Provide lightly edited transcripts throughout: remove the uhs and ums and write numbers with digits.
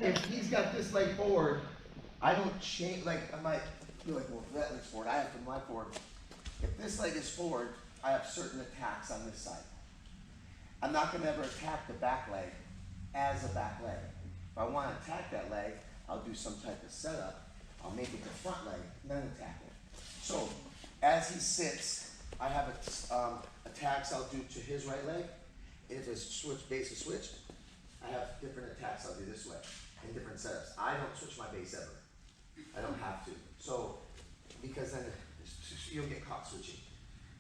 if he's got this leg forward, I don't change, like, I might feel like, well, if that leg's forward, I have to my forward. If this leg is forward, I have certain attacks on this side. I'm not gonna ever attack the back leg as a back leg. If I wanna attack that leg, I'll do some type of setup. I'll make it the front leg, then attack it. So, as he sits, I have attacks I'll do to his right leg. If it's switch, base or switch, I have different attacks I'll do this way in different setups. I don't switch my base ever. I don't have to. So, because then you'll get caught switching.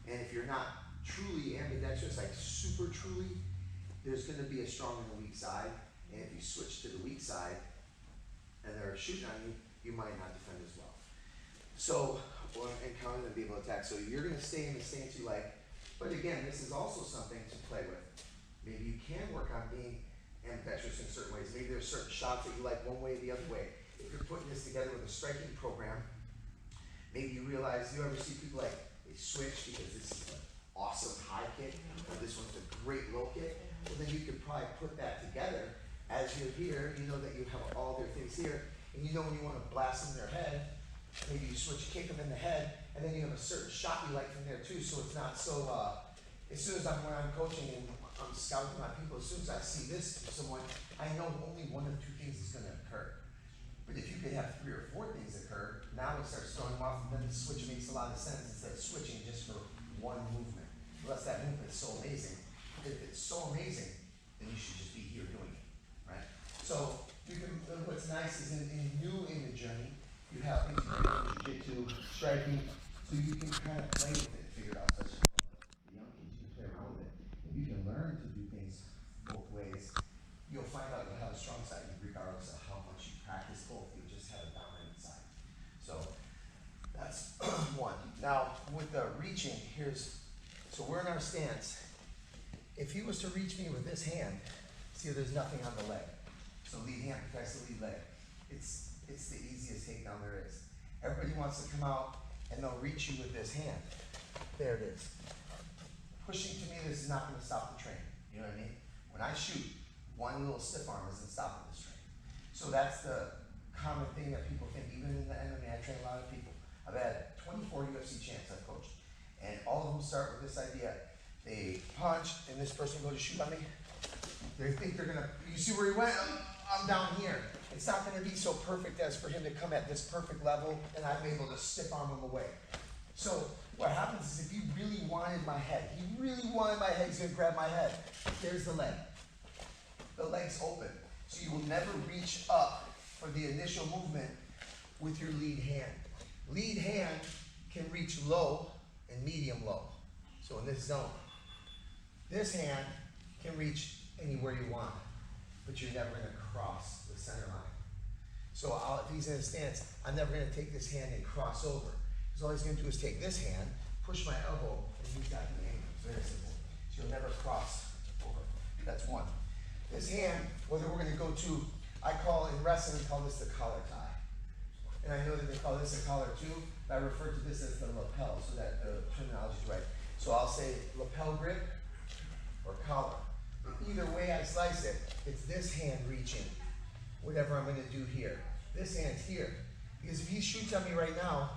And if you're not truly ambidextrous, like super truly, there's going to be a strong and a weak side. And if you switch to the weak side and they're shooting on you, you might not defend as well. So, or encounter and be able to attack. So you're going to stay in the stance you like. But again, this is also something to play with. Maybe you can work on being ambidextrous in certain ways. Maybe there's certain shots that you like one way or the other way. If you're putting this together with a striking program, maybe you realize, you ever see people like, they switch because this is an awesome high kick, or this one's a great low kick. Well, then you could probably put that together. As you're here, you know that you have all their things here, and you know when you want to blast them in their head, maybe you switch, kick them in the head, and then you have a certain shot you like from there too, so it's not so, as soon as when I'm coaching and I'm scouting my people, as soon as I see this someone, I know only one of two things is going to occur. But if you could have 3 or 4 things occur, now it starts throwing them off, and then the switch makes a lot of sense instead of switching just for one movement. Unless that movement is so amazing. If it's so amazing, then you should just be here doing it, right? So you can. What's nice is in the journey, you have things like jiu-jitsu, striking, so you can kind of play with it, figure it out. Such the young kids, you can play around with it. If you can learn to do things both ways, you'll find out you'll have a strong side regardless of how much you practice both. You'll just have a dominant side. So that's one. Now with the reaching, so we're in our stance. If he was to reach me with this hand, see there's nothing on the leg. So lead hand protects the lead leg. It's the easiest takedown there is. Everybody wants to come out and they'll reach you with this hand. There it is. Pushing to me, this is not going to stop the train. You know what I mean? When I shoot, one little stiff arm isn't stopping this train. So that's the common thing that people think. Even in the MMA, I train a lot of people. I've had 24 UFC champs I've coached. And all of them start with this idea. They punch, and this person goes to shoot on me. They think they're gonna, you see where he went? I'm down here. It's not gonna be so perfect as for him to come at this perfect level, and I'm able to stiff arm him away. So what happens is if he really wanted my head, he's gonna grab my head. There's the leg. The leg's open. So you will never reach up for the initial movement with your lead hand. Lead hand can reach low and medium low. So in this zone. This hand can reach anywhere you want, but you're never going to cross the center line. So if he's in a stance, I'm never going to take this hand and cross over. Because all he's going to do is take this hand, push my elbow, and he's got the angle. It's very simple. So you'll never cross over. That's one. This hand, whether we're going to go to, in wrestling, we call this the collar tie. And I know that they call this a collar too, but I refer to this as the lapel so that the terminology is right. So I'll say lapel grip or collar. Either way I slice it, it's this hand reaching, whatever I'm going to do here. This hand's here. Because if he shoots at me right now,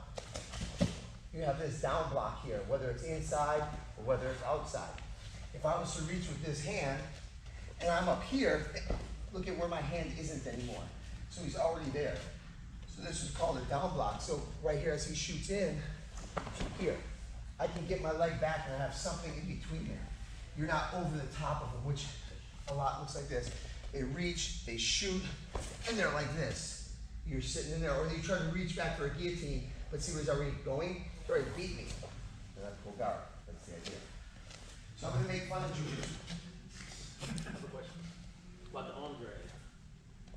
you have this down block here, whether it's inside or whether it's outside. If I was to reach with this hand, and I'm up here, look at where my hand isn't anymore. So he's already there. So this is called a down block. So right here as he shoots in, here, I can get my leg back and I have something in between there. You're not over the top of them, which a lot looks like this. They reach, they shoot, and they're like this. You're sitting in there, or you try to reach back for a guillotine, but see where he's already going? He already beat me. And I pull guard. That's the idea. So I'm going to make fun of jiu-jitsu. I have a question. About the arm drag.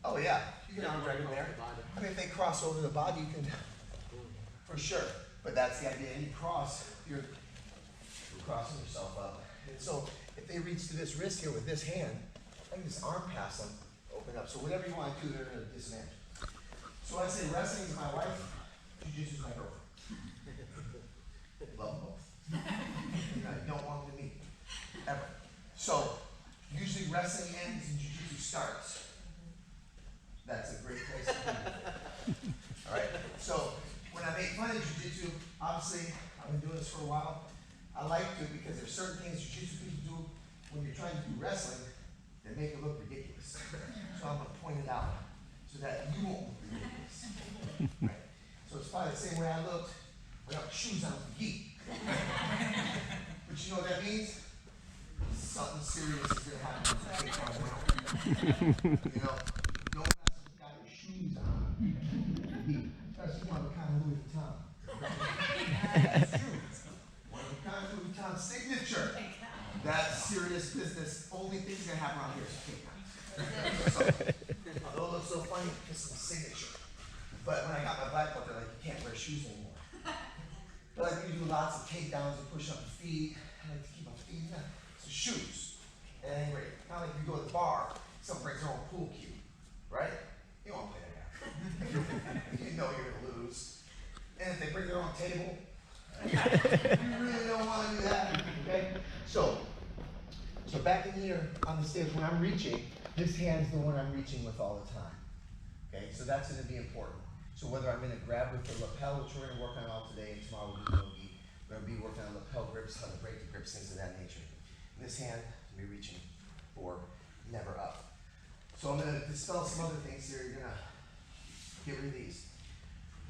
Oh yeah, you can arm drag them there. I mean, if they cross over the body, you can, for sure. But that's the idea. Any cross, you're crossing yourself up. And so if they reach to this wrist here with this hand, I can just arm pass them, open up. So whatever you want to do, they're at a disadvantage. So I say wrestling is my wife, jiu-jitsu is my girlfriend. Love them both. And I don't want them to meet, ever. So usually wrestling ends and jiu-jitsu starts. that's a great place to be. Alright, so when I make fun of jujitsu, obviously, I've been doing this for a while. I like to because there's certain things jujitsu people do when you're trying to do wrestling that make it look ridiculous. So I'm gonna point it out so that you won't look ridiculous. Right? So it's probably the same way I looked without shoes on the feet. But you know what that means? Something serious is gonna happen when you take on round. You know, don't mess with the guy with shoes on. Especially one of a kind of Louis Vuitton. That's true. One of a kind of Louis Vuitton signature. That's serious business. Only thing's gonna happen around here is kick out. So, although it looks so funny, this is a signature. But when I got my black belt, they're like, you can't wear shoes anymore. But I like to do lots of takedowns and push up the feet. I like to keep my feet in. So shoes. And anyway, kind of like if you go to the bar, someone brings their own pool cue, right? You don't want to play that guy. You know you're gonna lose. And if they bring their own table, you really don't want to do that. Okay? So back in here on the stage, when I'm reaching, this hand's the one I'm reaching with all the time. Okay, so that's going to be important. So whether I'm going to grab with the lapel, which we're going to work on all today, and tomorrow we'll do no-gi, we're going to be working on lapel grips, how to break the grips, things of that nature. And this hand, I'm going to be reaching for never up. So I'm going to dispel some other things here. You're going to get rid of these.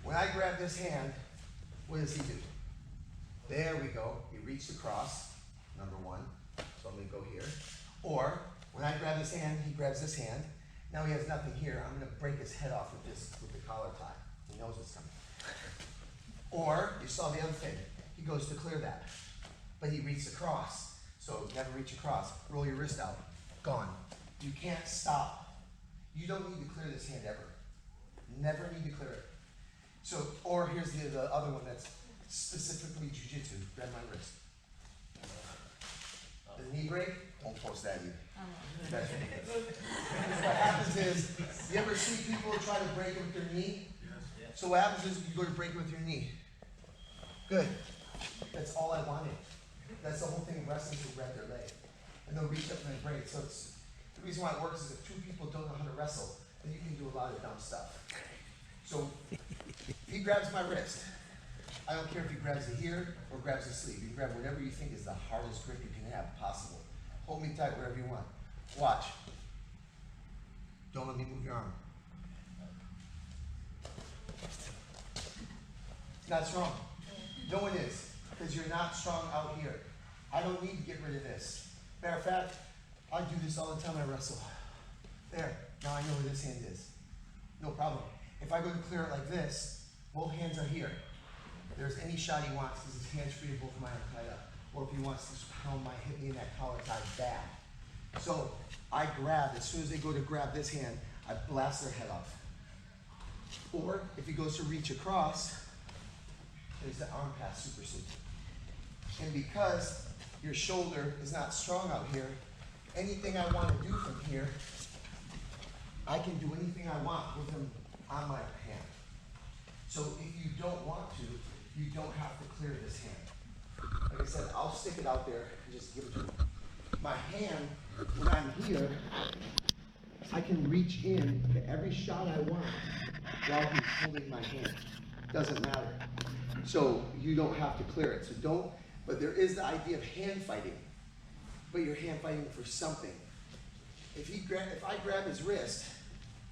When I grab this hand, what does he do? There we go. He reached across, number one. So I'm going to go here. Or when I grab this hand, he grabs this hand. Now he has nothing here. I'm going to break his head off with the collar tie. He knows it's coming. Or, you saw the other thing. He goes to clear that. But he reaches across. So never reach across. Roll your wrist out. Gone. You can't stop. You don't need to clear this hand ever. Never need to clear it. So, or here's the other one that's specifically jujitsu. Grab my wrist. The knee break, won't force that either. That's ridiculous. What happens is, you ever see people try to break it with their knee? So what happens is you go to break it with your knee. Good. That's all I wanted. That's the whole thing of wrestling, to grab their leg. And they'll reach up and they break. So it's, the reason why it works is if two people don't know how to wrestle, then you can do a lot of dumb stuff. So he grabs my wrist. I don't care if he grabs it here or grabs the sleeve. You can grab whatever you think is the hardest grip you can have possible. Hold me tight wherever you want. Watch. Don't let me move your arm. It's not strong. No one is, because you're not strong out here. I don't need to get rid of this. Matter of fact, I do this all the time when I wrestle. There. Now I know where this hand is. No problem. If I go to clear it like this, both hands are here. If there's any shot he wants, because his hands free, both of mine are tied up. Or if he wants to just pound my, hit me in that collar tie bad. So I grab, as soon as they go to grab this hand, I blast their head off. Or if he goes to reach across, there's the arm pass super sleeve. And because your shoulder is not strong out here, anything I want to do from here, I can do anything I want with them on my hand. So if you don't want to, you don't have to clear this hand. Like I said, I'll stick it out there and just give it to him. My hand, when I'm here, I can reach in to every shot I want while he's holding my hand. Doesn't matter. So you don't have to clear it. So don't, but there is the idea of hand fighting, but you're hand fighting for something. If I grab his wrist,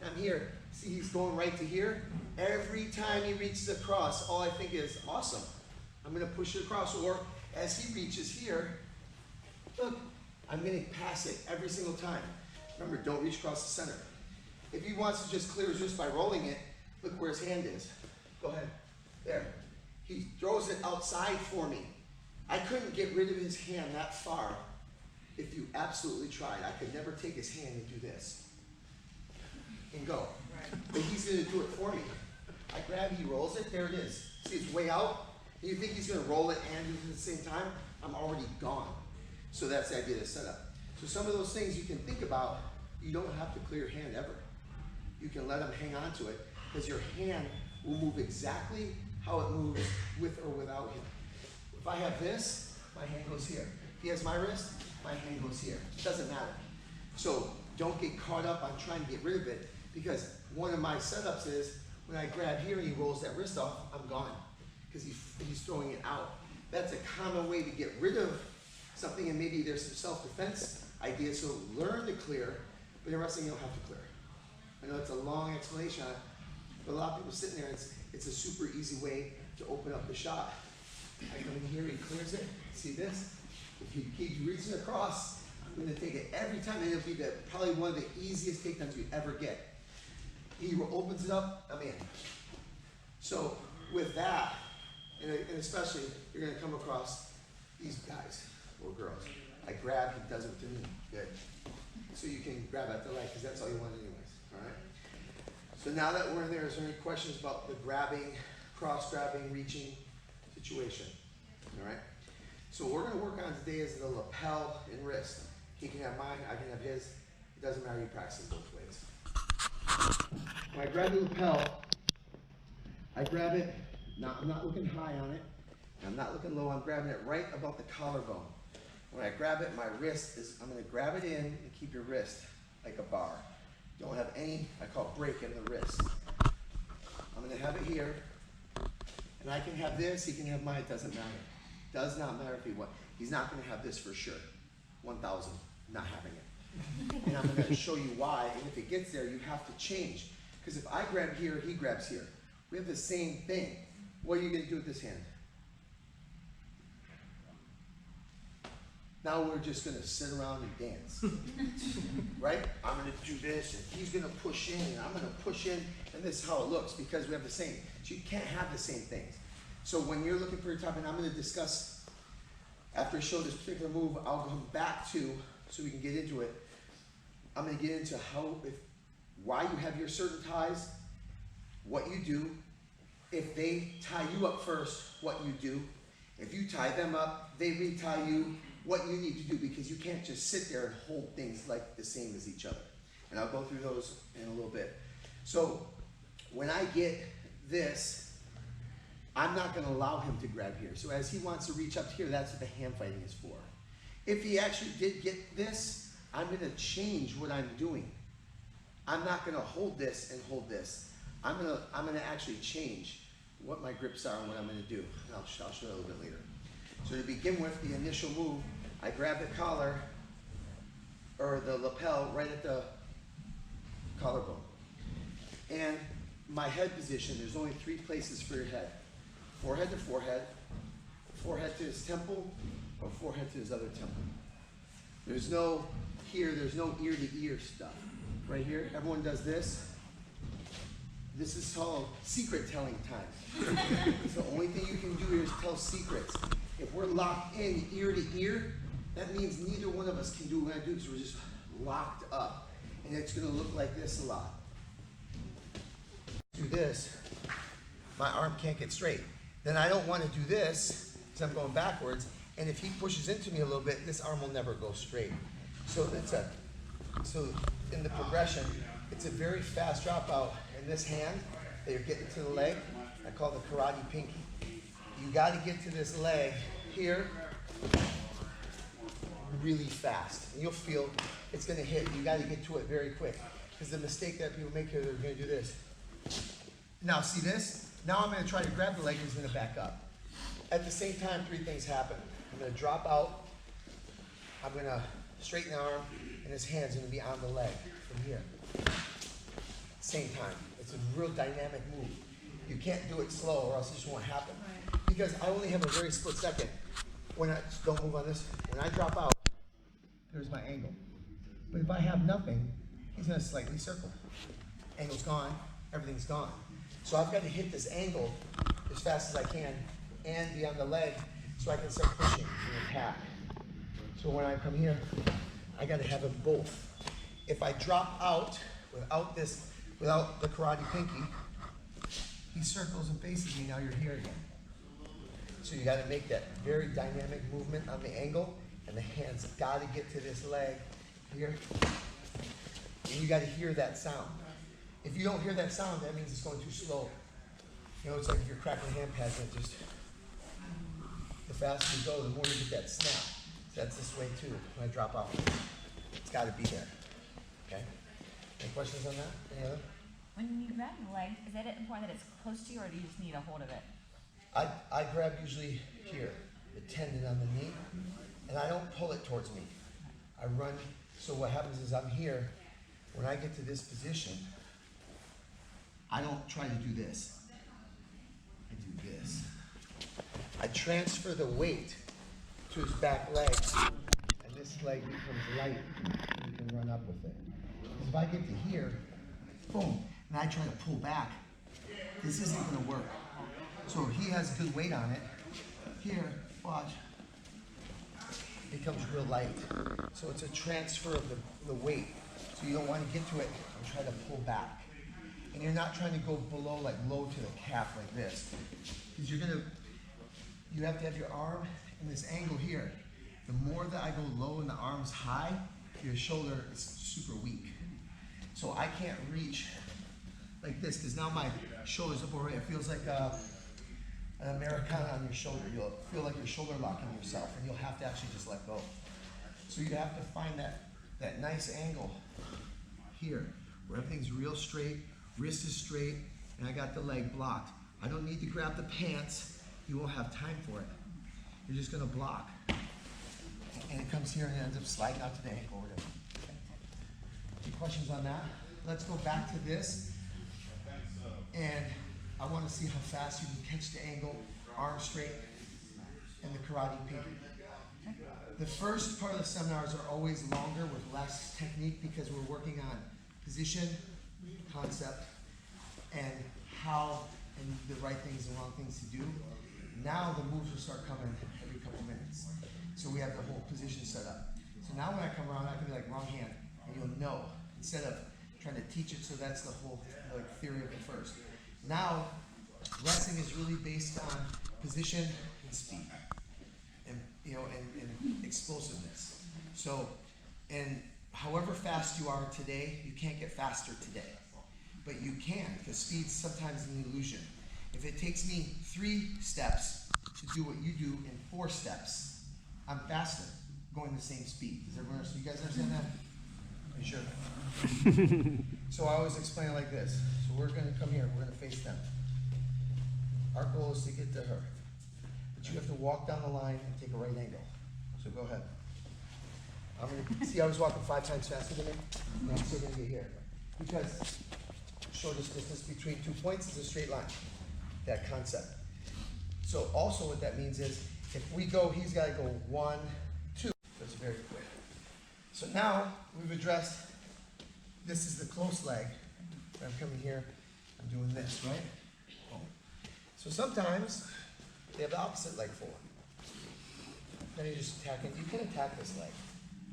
I'm here, see he's going right to here. Every time he reaches across, all I think is, awesome, I'm gonna push it across. Or as he reaches here, look, I'm gonna pass it every single time. Remember, don't reach across the center. If he wants to just clear his wrist by rolling it, look where his hand is. Go ahead, there. He throws it outside for me. I couldn't get rid of his hand that far if you absolutely tried. I could never take his hand and do this and go. But he's gonna do it for me. I grab, he rolls it, there it is. See, it's way out. And you think he's gonna roll it and do it at the same time? I'm already gone. So that's the idea of the setup. So some of those things you can think about, you don't have to clear your hand ever. You can let him hang on to it, because your hand will move exactly how it moves with or without him. If I have this, my hand goes here. If he has my wrist, my hand goes here. It doesn't matter. So don't get caught up on trying to get rid of it, Because one of my setups is, when I grab here and he rolls that wrist off, I'm gone. Because he's throwing it out. That's a common way to get rid of something, and maybe there's some self-defense ideas, so learn to clear, but in wrestling you don't have to clear. I know it's a long explanation, but a lot of people sitting there, it's a super easy way to open up the shot. I come in here, he clears it, see this? If he keeps reaching across, I'm gonna take it every time, and it'll be probably one of the easiest takedowns you ever get. He opens it up, I'm in. So with that, and especially, you're gonna come across these guys or girls. I grab, he does it with the knee, good. So you can grab at the leg, because that's all you want anyways, all right? So now that we're in there, is there any questions about the grabbing, cross-grabbing, reaching situation, all right? So what we're gonna work on today is the lapel and wrist. He can have mine, I can have his. It doesn't matter, you practice it both ways. When I grab the lapel, I grab it, I'm not looking high on it, I'm not looking low, I'm grabbing it right above the collarbone. When I grab it, my wrist is, I'm gonna grab it in and keep your wrist like a bar. Don't have any, I call it break in the wrist. I'm gonna have it here, and I can have this, he can have mine, it doesn't matter. Does not matter if he what, he's not gonna have this for sure. 1,000, not having it. And I'm gonna show you why, and if it gets there, you have to change. Because if I grab here, he grabs here. We have the same thing. What are you gonna do with this hand? Now we're just gonna sit around and dance, right? I'm gonna do this, and he's gonna push in, and I'm gonna push in, and this is how it looks, because we have the same. So you can't have the same things. So when you're looking for your top, and I'm gonna discuss, after I show this particular move, I'll come back to, so we can get into it, I'm gonna get into why you have your certain ties, what you do. If they tie you up first, what you do. If you tie them up, they retie you, what you need to do, because you can't just sit there and hold things like the same as each other. And I'll go through those in a little bit. So when I get this, I'm not gonna allow him to grab here. So as he wants to reach up here, that's what the hand fighting is for. If he actually did get this, I'm gonna change what I'm doing. I'm not gonna hold this and hold this. I'm gonna actually change what my grips are and what I'm gonna do. And I'll show you a little bit later. So to begin with, the initial move, I grab the collar, or the lapel, right at the collarbone. And my head position, there's only 3 places for your head. Forehead to forehead, forehead to his temple, or forehead to his other temple. There's no there's no ear to ear stuff. Right here, everyone does this. This is called secret telling time. It's the only thing you can do here is tell secrets. If we're locked in ear to ear, that means neither one of us can do what I do, because we're just locked up. And it's gonna look like this a lot. Do this, my arm can't get straight. Then I don't wanna do this, because I'm going backwards, and if he pushes into me a little bit, this arm will never go straight. So in the progression, it's a very fast dropout. In this hand that you're getting to the leg, I call the karate pinky. You gotta get to this leg here really fast. And you'll feel it's gonna hit. You gotta get to it very quick. Because the mistake that people make here, they're gonna do this. Now see this? Now I'm gonna try to grab the leg and he's gonna back up. At the same time, 3 things happen. I'm gonna drop out, I'm gonna straighten the arm, and his hand's gonna be on the leg from here. Same time. It's a real dynamic move. You can't do it slow or else it just won't happen. Because I only have a very split second. Don't move on this. When I drop out, there's my angle. But if I have nothing, he's gonna slightly circle. Angle's gone, everything's gone. So I've got to hit this angle as fast as I can and be on the leg so I can start pushing and attack. So when I come here, I gotta have them both. If I drop out without the karate pinky, he circles and faces me, now you're here again. So you gotta make that very dynamic movement on the angle, and the hand's gotta get to this leg here. And you gotta hear that sound. If you don't hear that sound, that means it's going too slow. You know, it's like if you're cracking hand pads and the faster you go, the more you get that snap. So that's this way too, when I drop out. It's gotta be there, okay? Any questions on that? Any other? When you grab the leg, is it important that it's close to you, or do you just need a hold of it? I grab usually here, the tendon on the knee, and I don't pull it towards me. I run, so what happens is I'm here, when I get to this position, I don't try to do this. I do this. I transfer the weight to his back leg, and this leg becomes light, and you can run up with it. Because if I get to here, boom, and I try to pull back, this isn't gonna work. So he has good weight on it. Here, watch. It becomes real light. So it's a transfer of the weight. So you don't want to get to it and try to pull back. And you're not trying to go below, like low to the calf like this. Because you have to have your arm in this angle here. The more that I go low and the arm's high, your shoulder is super weak. So I can't reach like this, because now my shoulder's up over here. It feels like an Americana on your shoulder. You'll feel like you're shoulder locking yourself, and you'll have to actually just let go. So you have to find that nice angle here, where everything's real straight, wrist is straight, and I got the leg blocked. I don't need to grab the pants. You won't have time for it. You're just gonna block. And it comes here and it ends up sliding out to the ankle. Any questions on that? Let's go back to this. And I want to see how fast you can catch the angle, arm straight, and the karate pinky. The first part of the seminars are always longer with less technique because we're working on position, concept, and how and the right things and wrong things to do. Now the moves will start coming every couple minutes. So we have the whole position set up. So now when I come around, I can be like wrong hand, and you'll know, instead of trying to teach it. So that's the whole like theory of it first. Now, wrestling is really based on position and speed, and and explosiveness. So, and however fast you are today, you can't get faster today, but you can, because speed's sometimes an illusion. If it takes me 3 steps to do what you do in 4 steps, I'm faster going the same speed. Does everyone understand? You guys understand that? Are you sure? So I always explain it like this. So we're going to come here. We're going to face them. Our goal is to get to her. But you have to walk down the line and take a right angle. So go ahead. I'm going to see I was walking 5 times faster than me. And I'm still going to get here. Because shortest distance between 2 points is a straight line. That concept. So also what that means is if we go, he's got to go 1, 2. That's very quick. So now we've addressed, this is the close leg. I'm coming here, I'm doing this, right? Boom. So sometimes they have the opposite leg forward. Then you just attack it. You can attack this leg.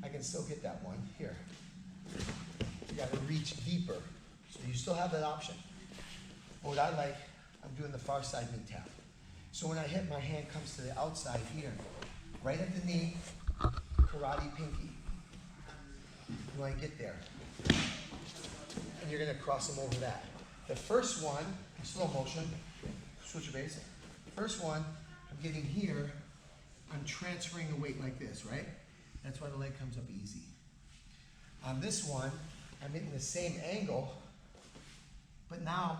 I can still get that one here. You got to reach deeper. So you still have that option. But what I like, I'm doing the far side knee tap. So when I hit, my hand comes to the outside here, right at the knee, karate pinky. You want to get there. And you're going to cross them over that. The first one, slow motion, switch your base. First one, I'm getting here, I'm transferring the weight like this, right? That's why the leg comes up easy. On this one, I'm hitting the same angle, but now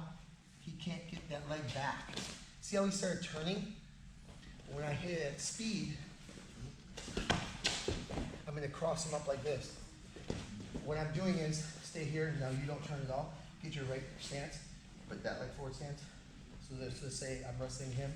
he can't get that leg back. See how he started turning? When I hit it at speed, I'm going to cross him up like this. What I'm doing is stay here. Now you don't turn at all. Get your right stance. Put that leg forward stance. So let's say I'm wrestling him.